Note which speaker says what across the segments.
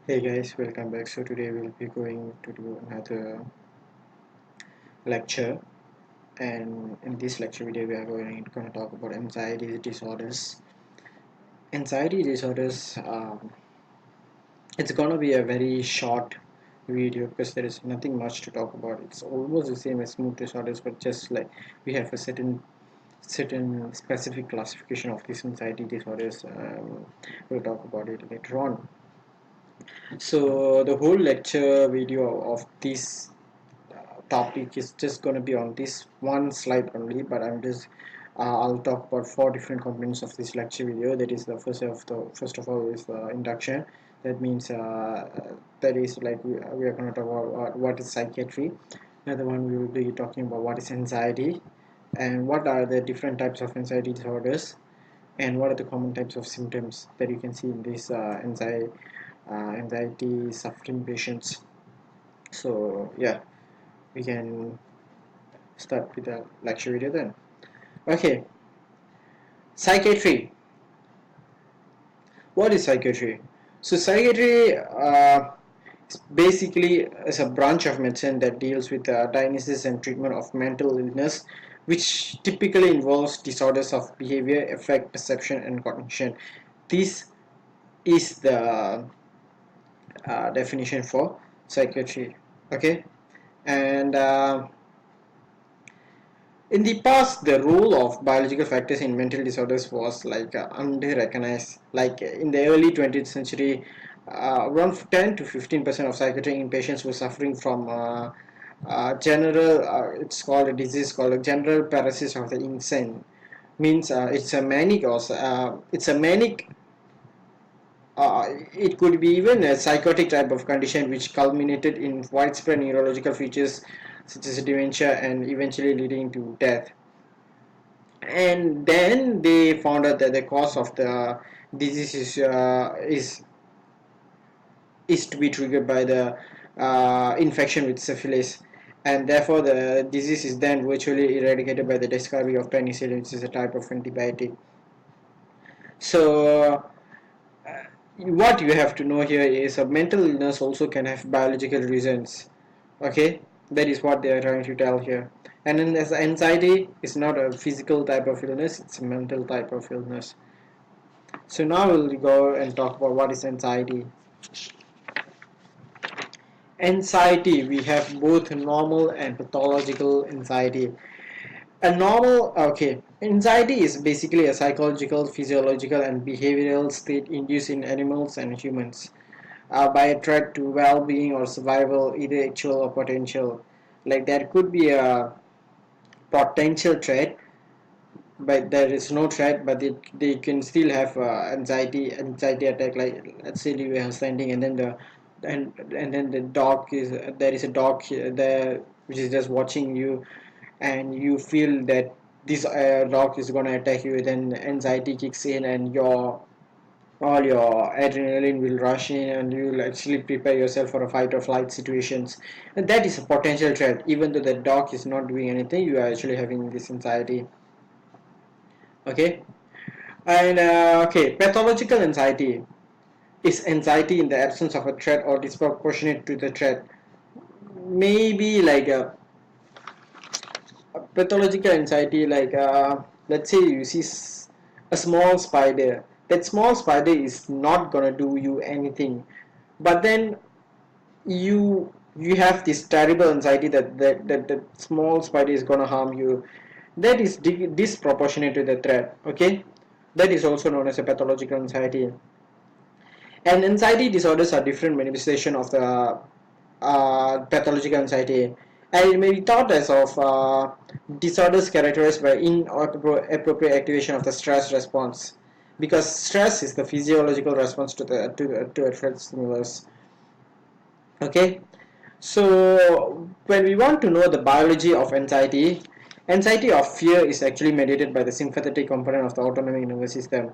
Speaker 1: Hey guys, welcome back. So today we'll be going to do another lecture, and in this lecture video we are going to talk about anxiety disorders. Anxiety disorders, it's gonna be a very short video because there is nothing much to talk about. It's almost the same as mood disorders, but just like we have a certain specific classification of these anxiety disorders. We'll talk about it later on. So the whole lecture video of this topic is just going to be on this one slide only, but I'll talk about four different components of this lecture video. That is the first of all is the induction. That means that is like we are going to talk about what is psychiatry. Another one we will be talking about what is anxiety and what are the different types of anxiety disorders and what are the common types of symptoms that you can see in these anxiety suffering patients. So yeah, we can start with the lecture video then. Okay, psychiatry. What is psychiatry? So psychiatry basically is a branch of medicine that deals with the diagnosis and treatment of mental illness, which typically involves disorders of behavior, affect, perception, and cognition. This is the definition for psychiatry. Okay, and in the past, the role of biological factors in mental disorders was like under-recognized. Like in the early 20th century, around 10 to 15% of psychiatric inpatients were suffering from it's called a disease called a general paralysis of the insane. Means it's a manic. It could be even a psychotic type of condition which culminated in widespread neurological features such as dementia and eventually leading to death. And then they found out that the cause of the disease is to be triggered by the infection with syphilis, and therefore the disease is then virtually eradicated by the discovery of penicillin, which is a type of antibiotic. So what you have to know here is a mental illness also can have biological reasons. Okay, that is what they are trying to tell here. And then as anxiety is not a physical type of illness, it's a mental type of illness. So now we'll go and talk about what is anxiety. Anxiety, we have both normal and pathological anxiety. A normal, okay, anxiety is basically a psychological, physiological, and behavioral state induced in animals and humans by a threat to well-being or survival, either actual or potential. Like there could be a potential threat, but there is no threat, but they can still have anxiety attack. Like let's say you are standing and then and then the dog is there is a dog there which is just watching you, and you feel that this dog is gonna attack you. Then anxiety kicks in and all your adrenaline will rush in and you will actually prepare yourself for a fight or flight situations, and that is a potential threat. Even though the dog is not doing anything, you are actually having this anxiety. Okay. And okay, pathological anxiety is anxiety in the absence of a threat or disproportionate to the threat. Maybe like a pathological anxiety, like let's say you see a small spider. That small spider is not gonna do you anything, but then you have this terrible anxiety that small spider is gonna harm you. That is disproportionate to the threat. Okay, that is also known as a pathological anxiety. And anxiety disorders are different manifestation of the pathological anxiety, and it may be thought as of disorders characterized by inappropriate activation of the stress response, because stress is the physiological response to a threat stimulus. Okay, so when we want to know the biology of anxiety, anxiety of fear is actually mediated by the sympathetic component of the autonomic nervous system.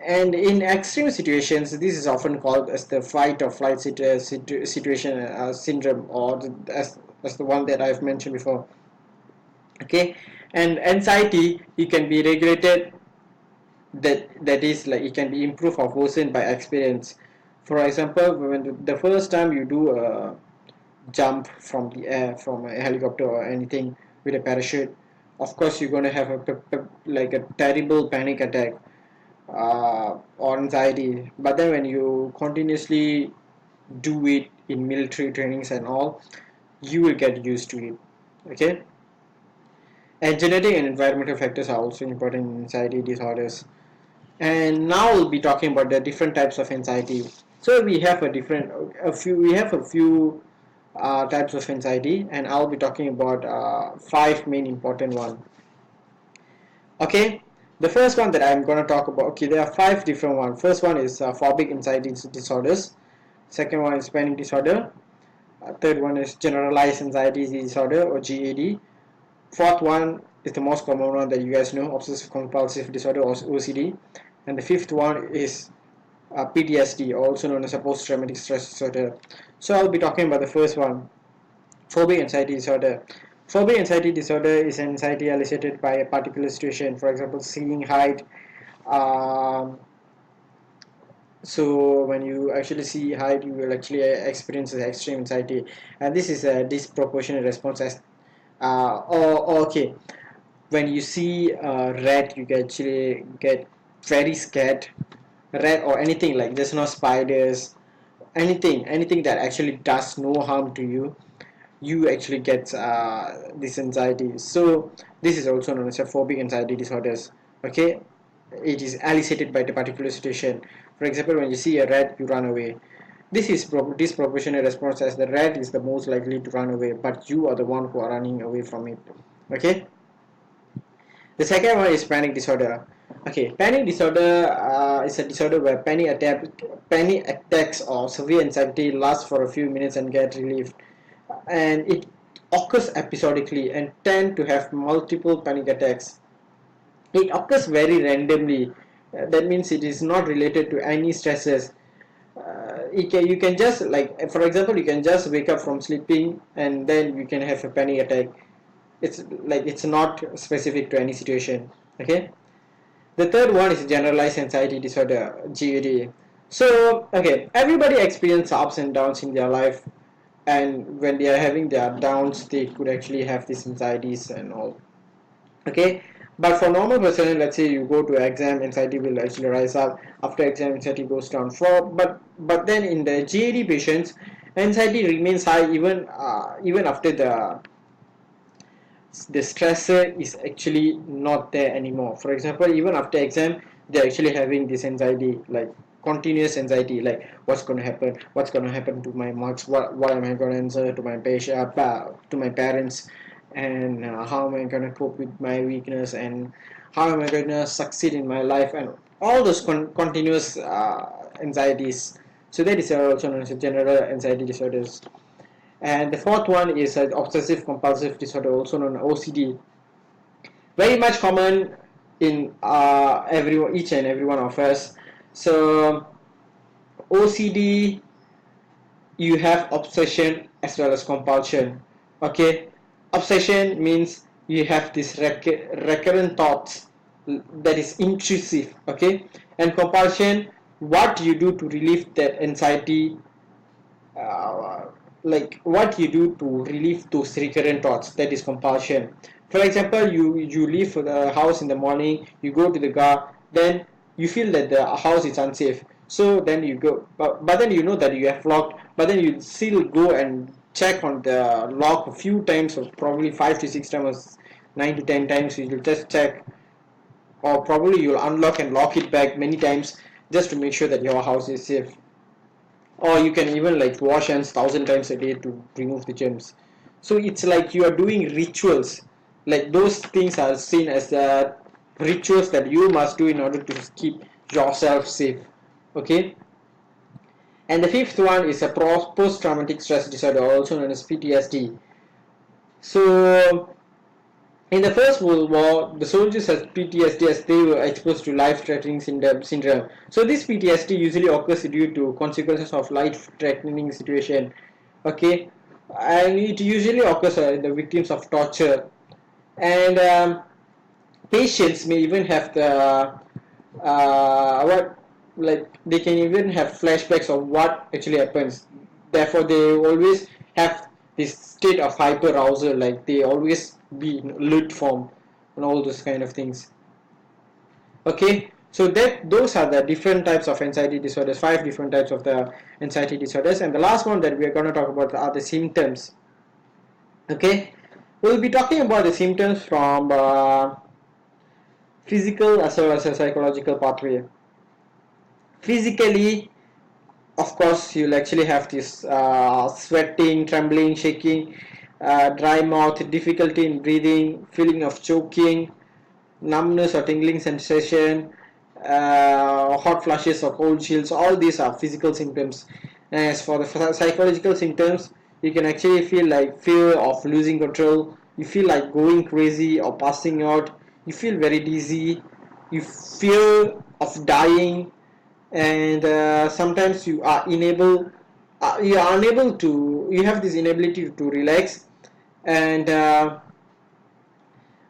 Speaker 1: And in extreme situations, this is often called as the fight or flight situation syndrome, or as the one that I've mentioned before. Okay, and anxiety, it can be regulated. That is like it can be improved or worsened by experience. For example, when the first time you do a jump from the air, from a helicopter or anything with a parachute, of course you're going to have like a terrible panic attack or anxiety. But then when you continuously do it in military trainings and all, you will get used to it. Okay. And genetic and environmental factors are also important in anxiety disorders. And now we'll be talking about the different types of anxiety. So we have a few types of anxiety, and I'll be talking about five main important one. Okay, the first one that I'm going to talk about. Okay, there are five different ones. First one is phobic anxiety disorders. Second one is panic disorder. Third one is generalized anxiety disorder or GAD. Fourth one is the most common one that you guys know, obsessive compulsive disorder or OCD. And the fifth one is PTSD, also known as a post-traumatic stress disorder. So I'll be talking about the first one, phobic anxiety disorder. Phobic anxiety disorder is anxiety elicited by a particular situation, for example, seeing height. Um, so when you actually see height, you will actually experience extreme anxiety, and this is a disproportionate response as okay, when you see a rat, you can actually get very scared. Rat or anything, like there's no spiders, anything that actually does no harm to you, you actually get this anxiety. So this is also known as a phobic anxiety disorders. Okay, it is elicited by the particular situation. For example, when you see a rat, you run away. This is disproportionate response, as the rat is the most likely to run away, but you are the one who are running away from it. Okay. The second one is panic disorder. Okay, panic disorder is a disorder where panic attacks or severe anxiety last for a few minutes and get relieved, and it occurs episodically and tend to have multiple panic attacks. It occurs very randomly. That means it is not related to any stresses. You can just, like, for example, you can just wake up from sleeping and then you can have a panic attack. It's not specific to any situation. Okay. The third one is generalized anxiety disorder, GAD. So, okay, everybody experiences ups and downs in their life, and when they are having their downs, they could actually have these anxieties and all. Okay, but for normal person, let's say you go to exam, anxiety will actually rise up. After exam, anxiety goes down. But then in the GAD patients, anxiety remains high even after the stressor is actually not there anymore. For example, even after exam, they're actually having this anxiety, like continuous anxiety, like what's going to happen to my marks, what am I going to answer to my patient, to my parents, and how am I going to cope with my weakness, and how am I going to succeed in my life, and all those continuous anxieties. So that is also known as general anxiety disorders. And the fourth one is obsessive compulsive disorder, also known as OCD. Very much common in each and every one of us. So OCD, you have obsession as well as compulsion. Okay, obsession means you have this recurrent thoughts that is intrusive. Okay, and compulsion, what you do to relieve that anxiety, uh, like what you do to relieve those recurrent thoughts, that is compulsion. For example, you leave the house in the morning, you go to the car, then you feel that the house is unsafe, so then you go, but then you know that you have locked, but then you still go and check on the lock a few times, or probably 5 to 6 times, 9 to 10 times you will just check, or probably you'll unlock and lock it back many times just to make sure that your house is safe. Or you can even like wash hands 1,000 times a day to remove the germs. So it's like you are doing rituals, like those things are seen as rituals that you must do in order to keep yourself safe. Okay. And the fifth one is a post-traumatic stress disorder, also known as PTSD. So in the First World War, the soldiers had PTSD as they were exposed to life-threatening syndrome. So this PTSD usually occurs due to consequences of life-threatening situation. Okay, and it usually occurs in the victims of torture, and patients may even have the what like they can even have flashbacks of what actually happens. Therefore they always have this state of hyper arousal, like they always be in alert form and all those kind of things. Okay, so that those are the different types of anxiety disorders, 5 different types of the anxiety disorders, and the last one that we are going to talk about are the symptoms. Okay, we'll be talking about the symptoms from physical as well as a psychological pathway. Physically, of course, you'll actually have this sweating, trembling, shaking, dry mouth, difficulty in breathing, feeling of choking, numbness or tingling sensation, hot flushes or cold chills. All these are physical symptoms. As for the psychological symptoms, you can actually feel like fear of losing control. You feel like going crazy or passing out. You feel very dizzy. You fear of dying, and sometimes you are unable to. You have this inability to relax, and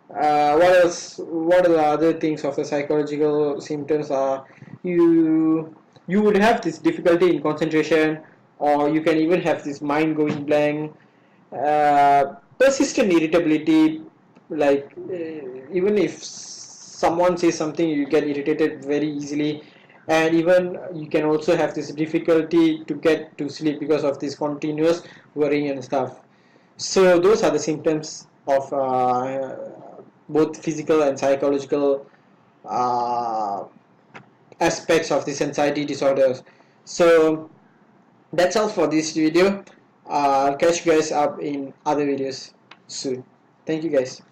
Speaker 1: what else? What are the other things of the psychological symptoms? Are you would have this difficulty in concentration, or you can even have this mind going blank, persistent irritability, like even if someone says something, you get irritated very easily, and even you can also have this difficulty to get to sleep because of this continuous worrying and stuff. So those are the symptoms of both physical and psychological uh, aspects of this anxiety disorders. So that's all for this video. I'll catch you guys up in other videos soon. Thank you guys.